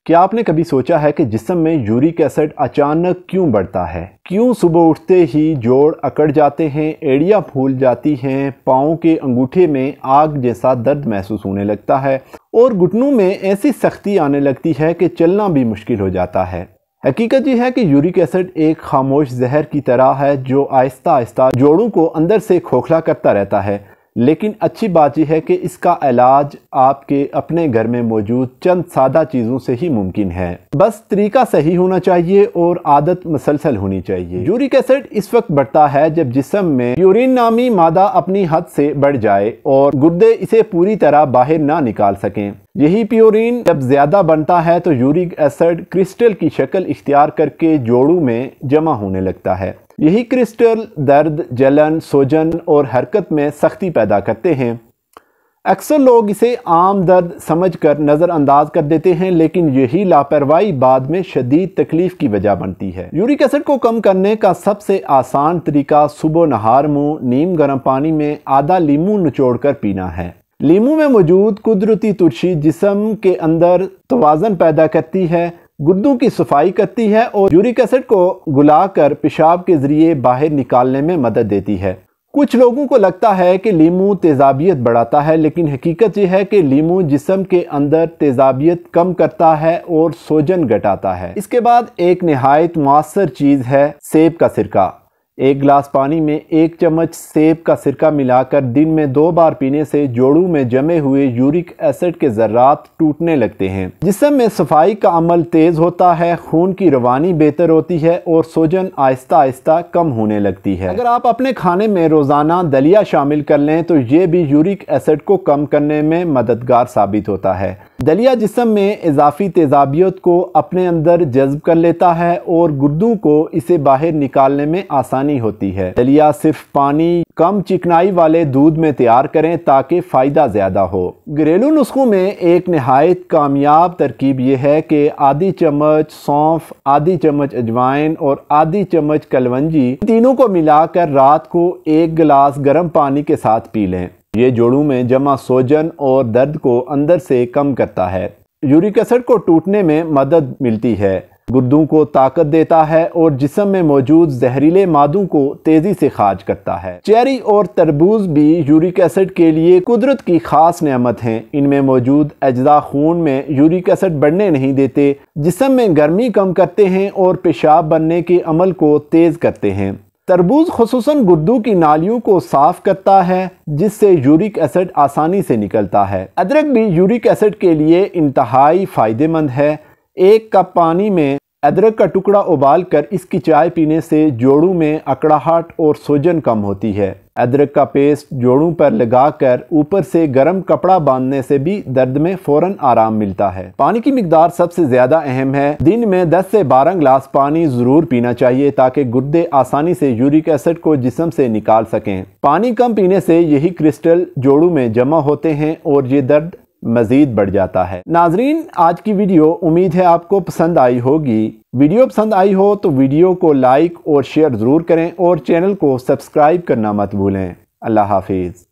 क्या आपने कभी सोचा है कि जिस्म में यूरिक एसिड अचानक क्यों बढ़ता है? क्यों सुबह उठते ही जोड़ अकड़ जाते हैं, एड़ियाँ फूल जाती हैं, पाँव के अंगूठे में आग जैसा दर्द महसूस होने लगता है और घुटनों में ऐसी सख्ती आने लगती है कि चलना भी मुश्किल हो जाता है? हकीकत ये है कि यूरिक एसिड एक खामोश जहर की तरह है जो आहिस्ता आहिस्ता जोड़ों को अंदर से खोखला करता रहता है। लेकिन अच्छी बात यह है कि इसका इलाज आपके अपने घर में मौजूद चंद सादा चीज़ों से ही मुमकिन है। बस तरीका सही होना चाहिए और आदत मसलसल होनी चाहिए। यूरिक एसिड इस वक्त बढ़ता है जब जिस्म में प्यूरिन नामी मादा अपनी हद से बढ़ जाए और गुर्दे इसे पूरी तरह बाहर ना निकाल सकें। यही प्यूरिन जब ज़्यादा बनता है तो यूरिक एसिड क्रिस्टल की शक्ल इख्तियार करके जोड़ों में जमा होने लगता है। यही क्रिस्टल दर्द, जलन, सोजन और हरकत में सख्ती पैदा करते हैं। अक्सर लोग इसे आम दर्द समझकर नज़रअंदाज कर देते हैं, लेकिन यही लापरवाही बाद में शदीद तकलीफ की वजह बनती है। यूरिक एसिड को कम करने का सबसे आसान तरीका सुबह नहार मुँह नीम गर्म पानी में आधा लीमू निचोड़कर पीना है। लीमू में मौजूद कुदरती तुलसी जिस्म के अंदर तवाज़न पैदा करती है, गुर्दों की सफाई करती है और यूरिक एसिड को गुलाकर पेशाब के जरिए बाहर निकालने में मदद देती है। कुछ लोगों को लगता है कि लीमू तेजाबियत बढ़ाता है, लेकिन हकीकत यह है कि लीमू जिस्म के अंदर तेजाबियत कम करता है और सोजन घटाता है। इसके बाद एक निहायत मुअस्सर चीज़ है सेब का सिरका। एक गिलास पानी में 1 चम्मच सेब का सिरका मिलाकर दिन में 2 बार पीने से जोड़ों में जमे हुए यूरिक एसिड के ज़र्रात टूटने लगते हैं। जिस्म में सफाई का अमल तेज़ होता है, खून की रवानी बेहतर होती है और सोजन आहिस्ता आहिस्ता कम होने लगती है। अगर आप अपने खाने में रोज़ाना दलिया शामिल कर लें तो ये भी यूरिक एसिड को कम करने में मददगार साबित होता है। दलिया जिस्म में इजाफी तेजाबियत को अपने अंदर जज्ब कर लेता है और गुर्दों को इसे बाहर निकालने में आसानी होती है। दलिया सिर्फ पानी कम चिकनाई वाले दूध में तैयार करें ताकि फ़ायदा ज़्यादा हो। घरेलू नुस्खों में एक निहायत कामयाब तरकीब यह है कि आधी चम्मच सौंफ, आधी चम्मच अजवाइन और आधी चम्मच कलवंजी तीनों को मिलाकर रात को 1 गिलास गर्म पानी के साथ पी लें। ये जोड़ों में जमा सोजन और दर्द को अंदर से कम करता है। यूरिक एसिड को टूटने में मदद मिलती है, गुर्दों को ताकत देता है और जिस्म में मौजूद जहरीले मादों को तेजी से खारिज करता है। चेरी और तरबूज भी यूरिक एसिड के लिए कुदरत की खास नेमत हैं। इनमें मौजूद अज्जा खून में यूरिक एसिड बढ़ने नहीं देते, जिस्म में गर्मी कम करते हैं और पेशाब बनने के अमल को तेज करते हैं। तरबूज खुसूसन गुर्दों की नालियों को साफ करता है, जिससे यूरिक एसिड आसानी से निकलता है। अदरक भी यूरिक एसिड के लिए इंतहाई फायदेमंद है। 1 कप पानी में अदरक का टुकड़ा उबाल कर इसकी चाय पीने से जोड़ों में अकड़ाहट और सूजन कम होती है। अदरक का पेस्ट जोड़ों पर लगाकर ऊपर से गर्म कपड़ा बांधने से भी दर्द में फौरन आराम मिलता है। पानी की मिकदार सबसे ज्यादा अहम है। दिन में 10 से 12 गिलास पानी जरूर पीना चाहिए ताकि गुर्दे आसानी से यूरिक एसिड को जिस्म से निकाल सकें। पानी कम पीने से यही क्रिस्टल जोड़ों में जमा होते हैं और ये दर्द मजीद बढ़ जाता है। नाजरीन, आज की वीडियो उम्मीद है आपको पसंद आई होगी। वीडियो पसंद आई हो तो वीडियो को लाइक और शेयर ज़रूर करें और चैनल को सब्सक्राइब करना मत भूलें। अल्लाह हाफिज़।